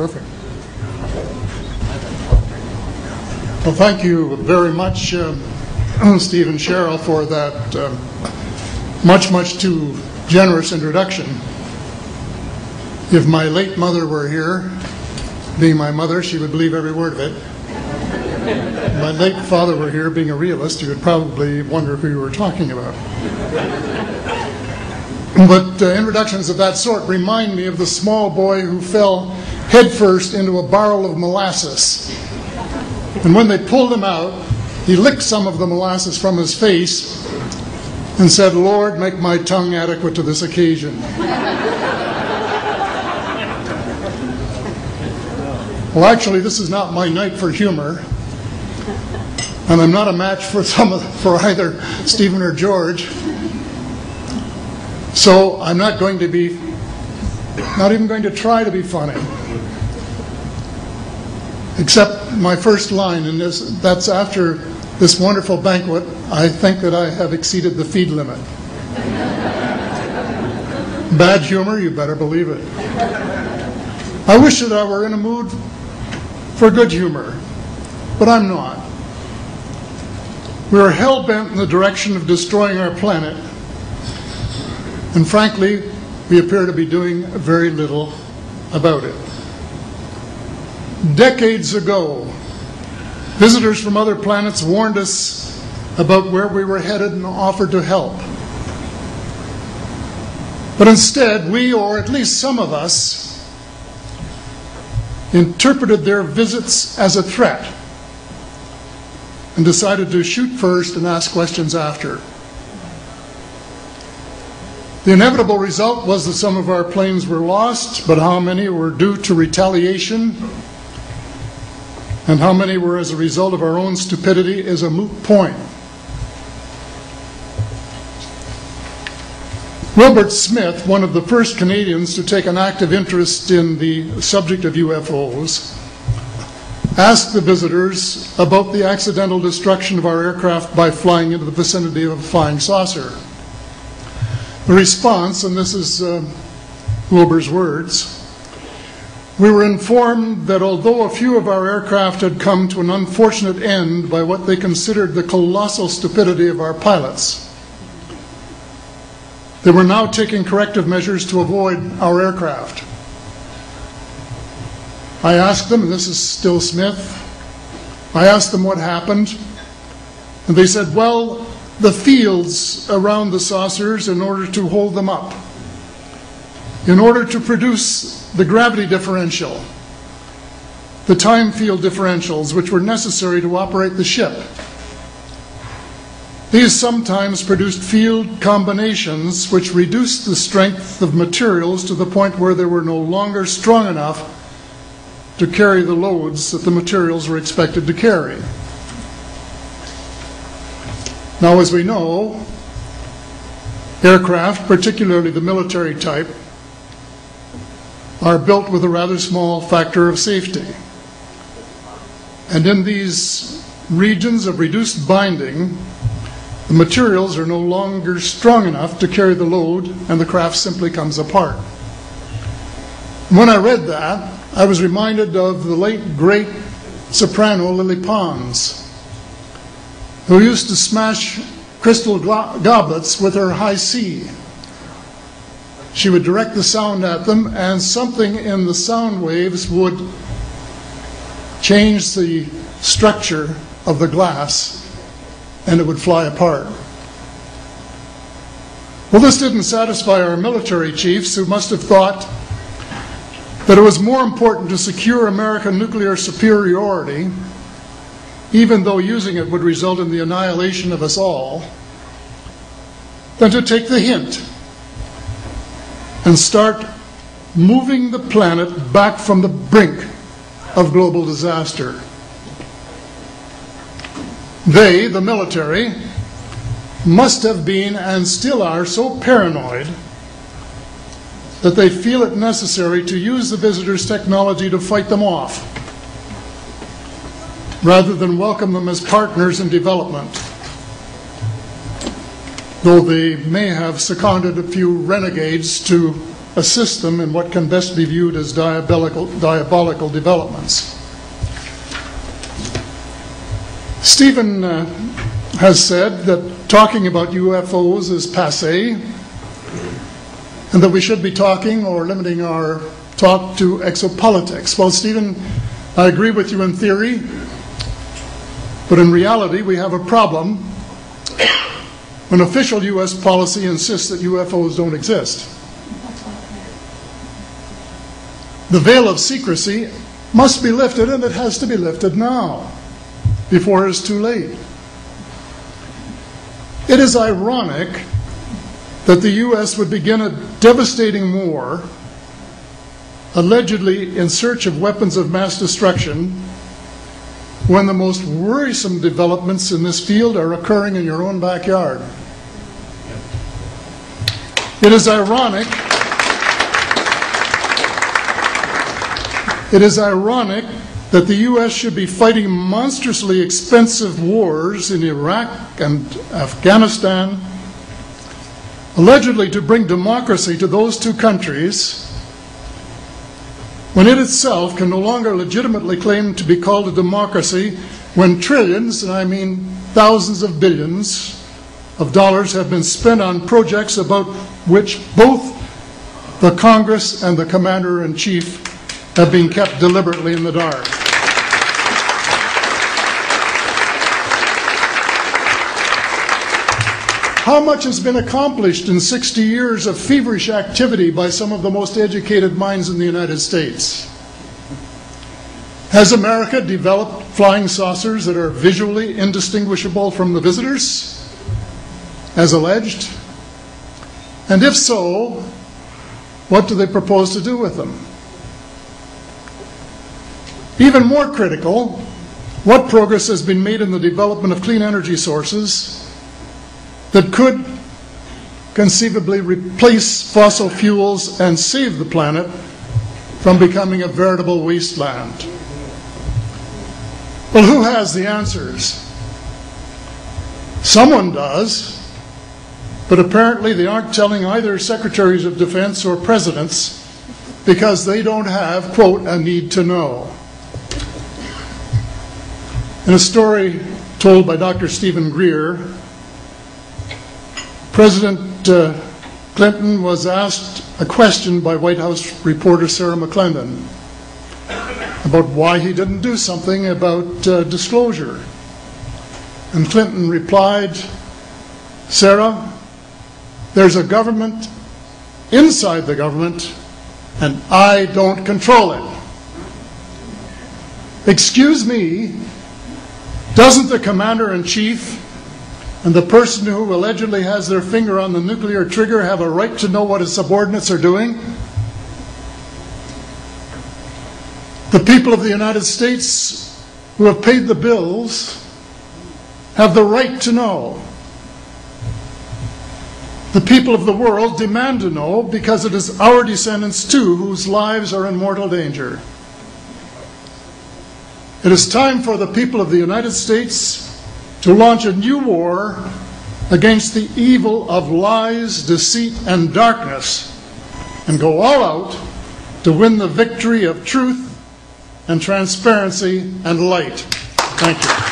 perfect. Well, thank you very much, Steve and Cheryl, for that much too generous introduction. If my late mother were here, being my mother, she would believe every word of it. If my late father were here, being a realist, he would probably wonder who you were talking about. But introductions of that sort remind me of the small boy who fell headfirst into a barrel of molasses. And when they pulled him out, he licked some of the molasses from his face and said, "Lord, make my tongue adequate to this occasion." Well, actually, this is not my night for humor, and I'm not a match for either Stephen or George. So I'm not even going to try to be funny. Except my first line, and that's after this wonderful banquet, I think that I have exceeded the feed limit. Bad humor, you better believe it. I wish that I were in a mood for good humor, but I'm not. We are hell-bent in the direction of destroying our planet, and frankly, we appear to be doing very little about it. Decades ago, visitors from other planets warned us about where we were headed and offered to help. But instead, we, or at least some of us, interpreted their visits as a threat and decided to shoot first and ask questions after. The inevitable result was that some of our planes were lost, but how many were due to retaliation and how many were as a result of our own stupidity is a moot point. Wilbert Smith, one of the first Canadians to take an active interest in the subject of UFOs, asked the visitors about the accidental destruction of our aircraft by flying into the vicinity of a flying saucer. The response, and this is Wilbur's words, "We were informed that although a few of our aircraft had come to an unfortunate end by what they considered the colossal stupidity of our pilots, they were now taking corrective measures to avoid our aircraft. I asked them," and this is still Smith, I asked them what happened, and they said, "Well, the fields around the saucers, in order to hold them up, in order to produce the gravity differential, the time field differentials which were necessary to operate the ship. These sometimes produced field combinations which reduced the strength of materials to the point where they were no longer strong enough to carry the loads that the materials were expected to carry." Now, as we know, aircraft, particularly the military type, are built with a rather small factor of safety. And in these regions of reduced binding, the materials are no longer strong enough to carry the load, and the craft simply comes apart. And when I read that, I was reminded of the late, great soprano Lily Pons, who used to smash crystal goblets with her high C. She would direct the sound at them, and something in the sound waves would change the structure of the glass, and it would fly apart. Well, this didn't satisfy our military chiefs, who must have thought that it was more important to secure American nuclear superiority, even though using it would result in the annihilation of us all, than to take the hint and start moving the planet back from the brink of global disaster. They, the military, must have been and still are so paranoid that they feel it necessary to use the visitors' technology to fight them off, rather than welcome them as partners in development, though they may have seconded a few renegades to assist them in what can best be viewed as diabolical developments. Stephen has said that talking about UFOs is passé, and that we should be talking or limiting our talk to exopolitics. Well, Stephen, I agree with you in theory, but in reality we have a problem when official U.S. policy insists that UFOs don't exist. The veil of secrecy must be lifted, and it has to be lifted now, before it's too late. It is ironic that the U.S. would begin a devastating war, allegedly in search of weapons of mass destruction, when the most worrisome developments in this field are occurring in your own backyard. It is ironic that the U.S. should be fighting monstrously expensive wars in Iraq and Afghanistan, allegedly to bring democracy to those two countries, when it itself can no longer legitimately claim to be called a democracy, when trillions, and I mean thousands of billions of dollars, have been spent on projects about which both the Congress and the Commander-in-Chief have been kept deliberately in the dark. How much has been accomplished in 60 years of feverish activity by some of the most educated minds in the United States? Has America developed flying saucers that are visually indistinguishable from the visitors, as alleged? And if so, what do they propose to do with them? Even more critical, what progress has been made in the development of clean energy sources that could conceivably replace fossil fuels and save the planet from becoming a veritable wasteland? Well, who has the answers? Someone does, but apparently they aren't telling either secretaries of defense or presidents, because they don't have, quote, a need to know. In a story told by Dr. Stephen Greer, President Clinton was asked a question by White House reporter Sarah McClendon about why he didn't do something about disclosure. And Clinton replied, "Sarah, there's a government inside the government, and I don't control it." Excuse me, doesn't the Commander-in-Chief and the person who allegedly has their finger on the nuclear trigger have a right to know what his subordinates are doing? The people of the United States who have paid the bills have the right to know. The people of the world demand to know, because it is our descendants too whose lives are in mortal danger. It is time for the people of the United States to launch a new war against the evil of lies, deceit, and darkness, and go all out to win the victory of truth and transparency and light. Thank you.